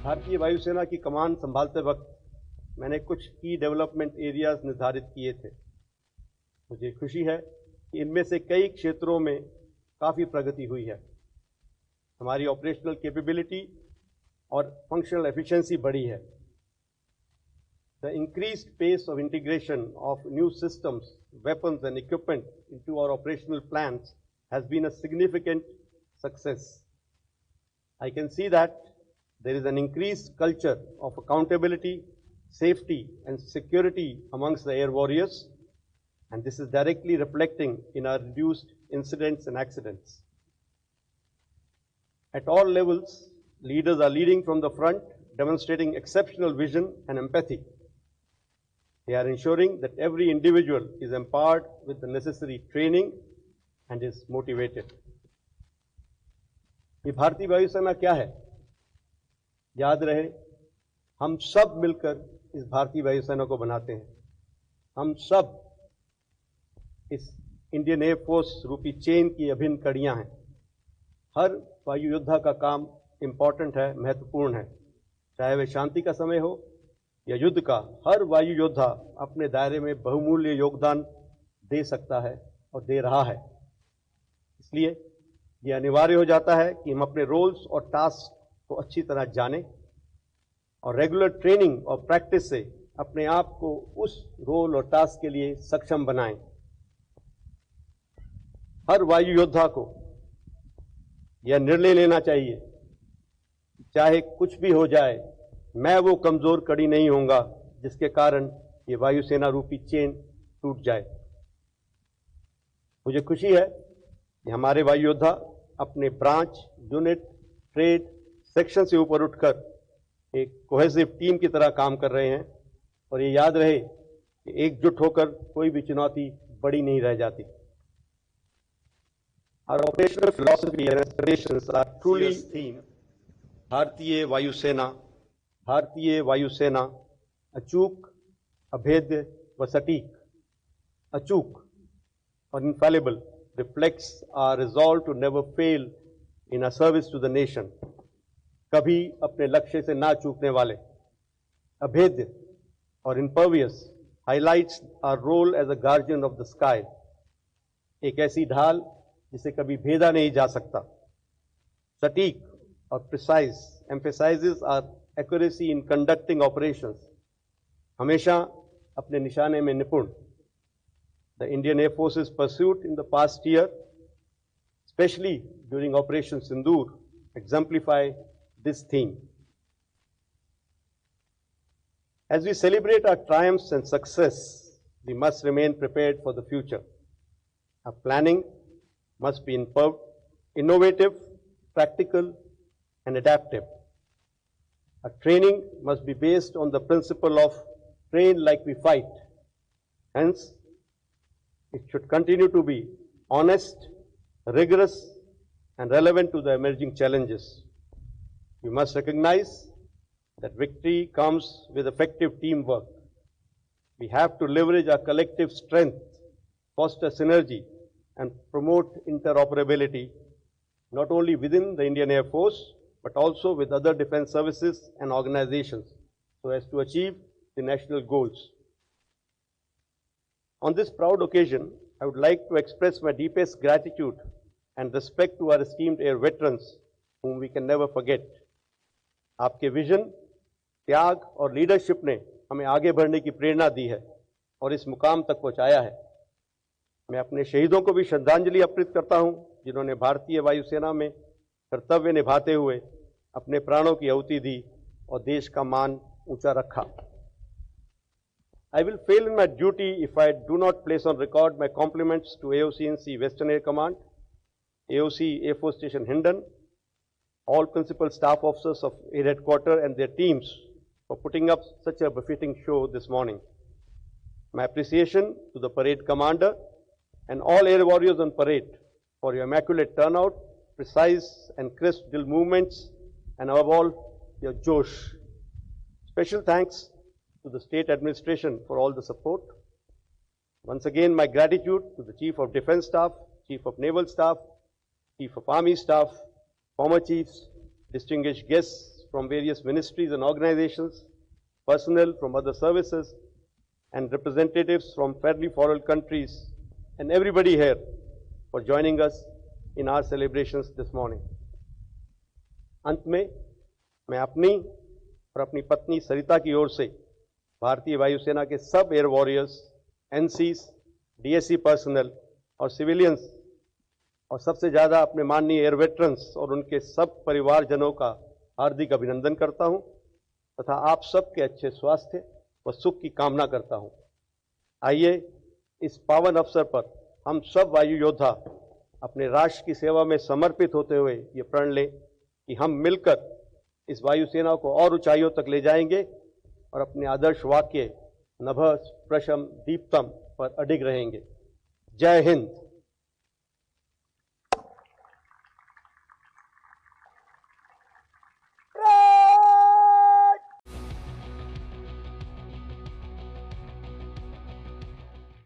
भारतीय वायुसेना की कमान संभालते वक्त मैंने कुछ की डेवलपमेंट एरियाज निर्धारित किए थे। मुझे खुशी है कि इनमें से कई क्षेत्रों में काफ़ी प्रगति हुई है। हमारी ऑपरेशनल कैपेबिलिटी और फंक्शनल एफिशिएंसी बढ़ी है। The increased pace of integration of new systems, weapons and equipment into our operational plans has been a significant success. I can see that there is an increased culture of accountability, safety and security amongst the air warriors, and this is directly reflecting in our reduced incidents and accidents. At all levels, leaders are leading from the front, demonstrating exceptional vision and empathy. They are ensuring that every individual is empowered with the necessary training and is motivated. ये भारतीय वायुसेना क्या है? याद रहे, हम सब मिलकर इस भारतीय वायुसेना को बनाते हैं। हम सब इस इंडियन एयरफोर्स रूपी चेन की अभिन्न कड़ियां हैं। हर वायु योद्धा का काम इंपॉर्टेंट है, महत्वपूर्ण है। चाहे वह शांति का समय हो या युद्ध का, हर वायु योद्धा अपने दायरे में बहुमूल्य योगदान दे सकता है और दे रहा है। इसलिए यह अनिवार्य हो जाता है कि हम अपने रोल्स और टास्क को अच्छी तरह जानें और रेगुलर ट्रेनिंग और प्रैक्टिस से अपने आप को उस रोल और टास्क के लिए सक्षम बनाएं। हर वायु योद्धा को यह निर्णय लेना चाहिए, चाहे कुछ भी हो जाए, मैं वो कमजोर कड़ी नहीं होऊंगा जिसके कारण ये वायुसेना रूपी चेन टूट जाए। मुझे खुशी है कि हमारे वायु योद्धा अपने ब्रांच, यूनिट, ट्रेड, सेक्शन से ऊपर उठकर एक कोहेसिव टीम की तरह काम कर रहे हैं और ये याद रहे कि एकजुट होकर कोई भी चुनौती बड़ी नहीं रह जाती। Our operational philosophy and aspirations are truly theme. भारतीय वायुसेना अचूक, अभेद्य व सटीक। अचूक और infallible reflects our resolve to never fail in our service to the nation. कभी अपने लक्ष्य से ना चूकने वाले। अभेद्य और impervious highlights our role as a guardian of the sky. एक ऐसी ढाल जिसे कभी भेदा नहीं जा सकता। सटीक और precise emphasizes our accuracy in conducting operations. हमेशा अपने निशाने में निपुण। The Indian Air Force's pursuit in the past year, especially during Operation Sindoor, exemplify this theme. As we celebrate our triumphs and success, we must remain prepared for the future. Our planning must be innovative, practical, and adaptive. Our training must be based on the principle of train like we fight. Hence, it should continue to be honest, rigorous, and relevant to the emerging challenges. We must recognize that victory comes with effective teamwork. We have to leverage our collective strength, foster synergy, and promote interoperability, not only within the Indian Air Force, but also with other defense services and organizations, so as to achieve the national goals. On this proud occasion, I would like to express my deepest gratitude and respect to our esteemed air veterans, whom we can never forget. आपके vision, त्याग और leadership ने हमें आगे बढ़ने की प्रेरणा दी है और इस मुकाम तक पहुंचाया है। मैं अपने शहीदों को भी श्रद्धांजलि अर्पित करता हूं, जिन्होंने भारतीय वायुसेना में कर्तव्य निभाते हुए अपने प्राणों की आहुति दी और देश का मान ऊंचा रखा। I will fail in my duty if I do not place on record my compliments to AOC&C Western Air Command, AOC Air Force Station Hindon, all principal staff officers of Air Headquarters and their teams for putting up such a befitting show this morning. My appreciation to the parade commander and all air warriors on parade for your immaculate turnout, precise and crisp drill movements, and above all, your Josh. Special thanks to the state administration for all the support. Once again, my gratitude to the Chief of Defense Staff, Chief of Naval Staff, Chief of Army Staff, former chiefs, distinguished guests, from various ministries and organizations, personnel from other services, and representatives from fairly foreign countries, and everybody here for joining us in our celebrations this morning. अंत में मैं अपनी और अपनी पत्नी सरिता की ओर से भारतीय वायुसेना के सब air warriors, ANSYS, DSC personal और सिविलियंस और सबसे ज्यादा अपने माननीय एयर वेटरन्स और उनके सब परिवारजनों का हार्दिक अभिनंदन करता हूं तथा आप सबके अच्छे स्वास्थ्य व सुख की कामना करता हूं। आइए इस पावन अवसर पर हम सब वायु योद्धा अपने राष्ट्र की सेवा में समर्पित होते हुए ये प्रण लें कि हम मिलकर इस वायुसेना को और ऊंचाइयों तक ले जाएंगे और अपने आदर्श वाक्य नभः स्पृशं दीप्तम पर अडिग रहेंगे। जय हिंद।